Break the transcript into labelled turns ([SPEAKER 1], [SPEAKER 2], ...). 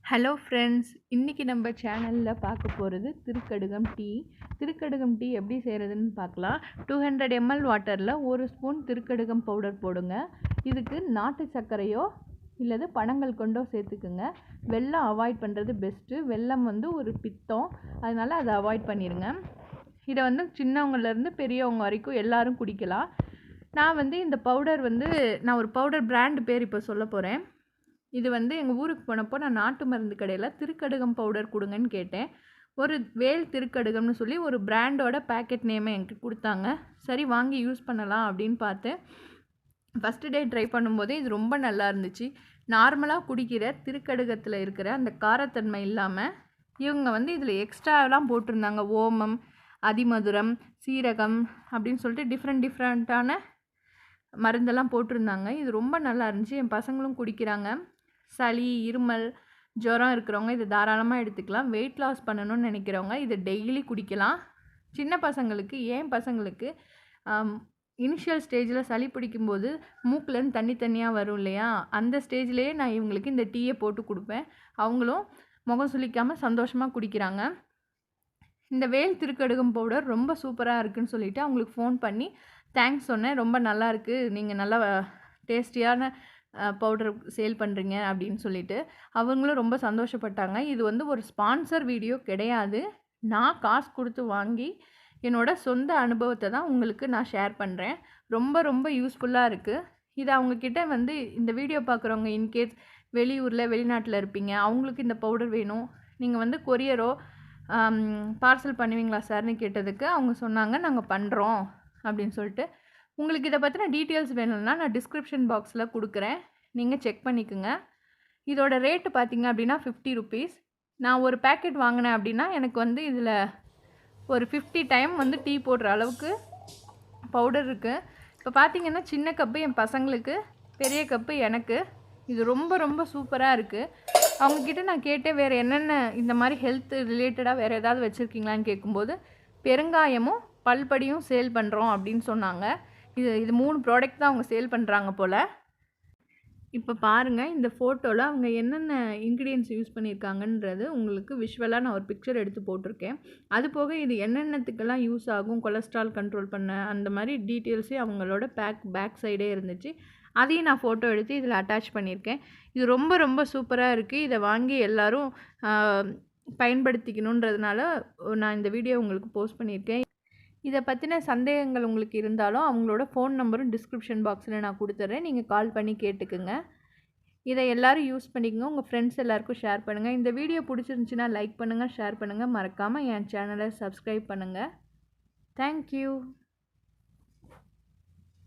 [SPEAKER 1] Hello friends, இன்றைக்கி நம்ம சேனலில் பார்க்க போகிறது திருக்கடுகம் டீ. திருக்கடுகம் டீ எப்படி செய்கிறதுன்னு பார்க்கலாம். 200 ml வாட்டரில் 1 ஸ்பூன் திருக்கடுகம் பவுடர் போடுங்க. இதுக்கு நாட்டு சர்க்கரையோ இல்லது பனங்கள் கொண்டோ சேர்த்துக்குங்க. வெல்லம் அவாய்ட் பண்ணுறது பெஸ்ட்டு. வெல்லம் ஒரு பித்தம், அதனால் அதை அவாய்ட் பண்ணிடுங்க. இதை சின்னவங்கலேருந்து பெரியவங்க வரைக்கும் எல்லோரும் குடிக்கலாம். நான் இந்த பவுடர் நான் ஒரு பவுடர் பிராண்டு பேர் இப்போ சொல்ல போகிறேன். இது எங்கள் ஊருக்கு போனப்போ நான் நாட்டு மருந்து கடையில் திருக்கடுகம் பவுடர் கொடுங்கன்னு கேட்டேன். ஒரு வேல் திருக்கடுகம்னு சொல்லி ஒரு பிராண்டோட பேக்கெட் நேமை எனக்கு கொடுத்தாங்க. சரி வாங்கி யூஸ் பண்ணலாம் அப்படின்னு பார்த்தேன். ஃபஸ்ட்டு டே ட்ரை பண்ணும்போதே இது ரொம்ப நல்லா இருந்துச்சு. நார்மலாக குடிக்கிற திருக்கடுகத்தில் இருக்கிற அந்த காரத்தன்மை இல்லாமல் இவங்க இதில் எக்ஸ்ட்ராலாம் போட்டிருந்தாங்க. ஓமம், அதிமதுரம், சீரகம் அப்படின்னு சொல்லிட்டு டிஃப்ரெண்ட்டான மருந்தெல்லாம் போட்டிருந்தாங்க. இது ரொம்ப நல்லா இருந்துச்சு. என் பசங்களும் குடிக்கிறாங்க. சளி, இருமல், ஜுரம் இருக்கிறவங்க இது தாராளமாக எடுத்துக்கலாம். வெயிட் லாஸ் பண்ணணும்னு நினைக்கிறவங்க இது டெய்லி குடிக்கலாம். சின்ன பசங்களுக்கு, ஏன் பசங்களுக்கு இனிஷியல் ஸ்டேஜில் சளி பிடிக்கும்போது மூக்குலேருந்து தண்ணியாக வரும் இல்லையா, அந்த ஸ்டேஜ்லேயே நான் இவங்களுக்கு இந்த டீயை போட்டு கொடுப்பேன். அவங்களும் முகம் சுளிக்காமல் சந்தோஷமாக குடிக்கிறாங்க. இந்த வேல் திருக்கடுகம் பவுடர் ரொம்ப சூப்பராக இருக்குதுன்னு சொல்லிவிட்டு அவங்களுக்கு ஃபோன் பண்ணி தேங்க்ஸ் சொன்னேன். ரொம்ப நல்லா இருக்குது, நீங்கள் நல்லா டேஸ்டியான பவுடர் சேல் பண்ணுறீங்க அப்படின்னு சொல்லிட்டு அவங்களும் ரொம்ப சந்தோஷப்பட்டாங்க. இது ஒரு ஸ்பான்சர் வீடியோ கிடையாது. நான் காசு கொடுத்து வாங்கி என்னோட சொந்த அனுபவத்தை தான் உங்களுக்கு நான் ஷேர் பண்ணுறேன். ரொம்ப யூஸ்ஃபுல்லாக இருக்குது. இது அவங்கக்கிட்ட இந்த வீடியோ பார்க்குறவங்க இன்கேஸ் வெளியூரில் வெளிநாட்டில் இருப்பீங்க, அவங்களுக்கு இந்த பவுடர் வேணும், நீங்கள் கொரியரோ பார்சல் பண்ணுவீங்களா சார்னு கேட்டதுக்கு அவங்க சொன்னாங்க நாங்கள் பண்ணுறோம் அப்படின்னு சொல்லிட்டு. உங்களுக்கு இதை பற்றின டீட்டெயில்ஸ் வேணும்னா நான் டிஸ்கிரிப்ஷன் பாக்ஸில் கொடுக்குறேன், நீங்கள் செக் பண்ணிக்கோங்க. இதோட ரேட்டு பார்த்திங்க அப்படின்னா 50 ருபீஸ். நான் ஒரு பேக்கெட் வாங்கினேன் அப்படின்னா எனக்கு இதில் ஒரு 50 டைம் டீ போடுற அளவுக்கு பவுடர் இருக்குது. இப்போ பார்த்திங்கன்னா சின்ன கப்பு என் பசங்களுக்கு, பெரிய கப்பு எனக்கு. இது ரொம்ப சூப்பராக இருக்குது. அவங்கக்கிட்ட நான் கேட்டேன் வேறு என்னென்ன இந்த மாதிரி ஹெல்த் ரிலேட்டடாக வேறு ஏதாவது வச்சுருக்கீங்களான்னு கேட்கும்போது பெருங்காயமும் பல்படியும் சேல் பண்ணுறோம் அப்படின்னு சொன்னாங்க. இது 3 ப்ராடக்ட் தான் அவங்க சேல் பண்ணுறாங்க போல். இப்போ பாருங்கள், இந்த ஃபோட்டோவில் அவங்க என்னென்ன இன்க்ரீடியன்ட்ஸ் யூஸ் பண்ணியிருக்காங்கன்றது உங்களுக்கு விஷுவலாக நான் ஒரு பிக்சர் எடுத்து போட்டிருக்கேன். அது போக இது என்னென்னத்துக்கெல்லாம் யூஸ் ஆகும், கொலஸ்ட்ரால் கண்ட்ரோல் பண்ண, அந்த மாதிரி டீட்டெயில்ஸே அவங்களோட பேக் சைடே இருந்துச்சு. அதையும் நான் ஃபோட்டோ எடுத்து இதில் அட்டாச் பண்ணியிருக்கேன். இது ரொம்ப சூப்பராக இருக்குது. இதை வாங்கி எல்லோரும் பயன்படுத்திக்கணுன்றதுனால நான் இந்த வீடியோ உங்களுக்கு போஸ்ட் பண்ணியிருக்கேன். இதை பற்றின சந்தேகங்கள் உங்களுக்கு இருந்தாலும் அவங்களோட ஃபோன் நம்பரும் டிஸ்கிரிப்ஷன் பாக்ஸில் நான் கொடுத்துட்றேன், நீங்கள் கால் பண்ணி கேட்டுக்குங்க. இதை எல்லோரும் யூஸ் பண்ணிக்கோங்க. உங்கள் ஃப்ரெண்ட்ஸ் எல்லாருக்கும் ஷேர் பண்ணுங்கள். இந்த வீடியோ பிடிச்சிருந்துச்சின்னா லைக் பண்ணுங்கள், ஷேர் பண்ணுங்கள். மறக்காமல் என் சேனலை சப்ஸ்கிரைப் பண்ணுங்கள். தேங்க்யூ.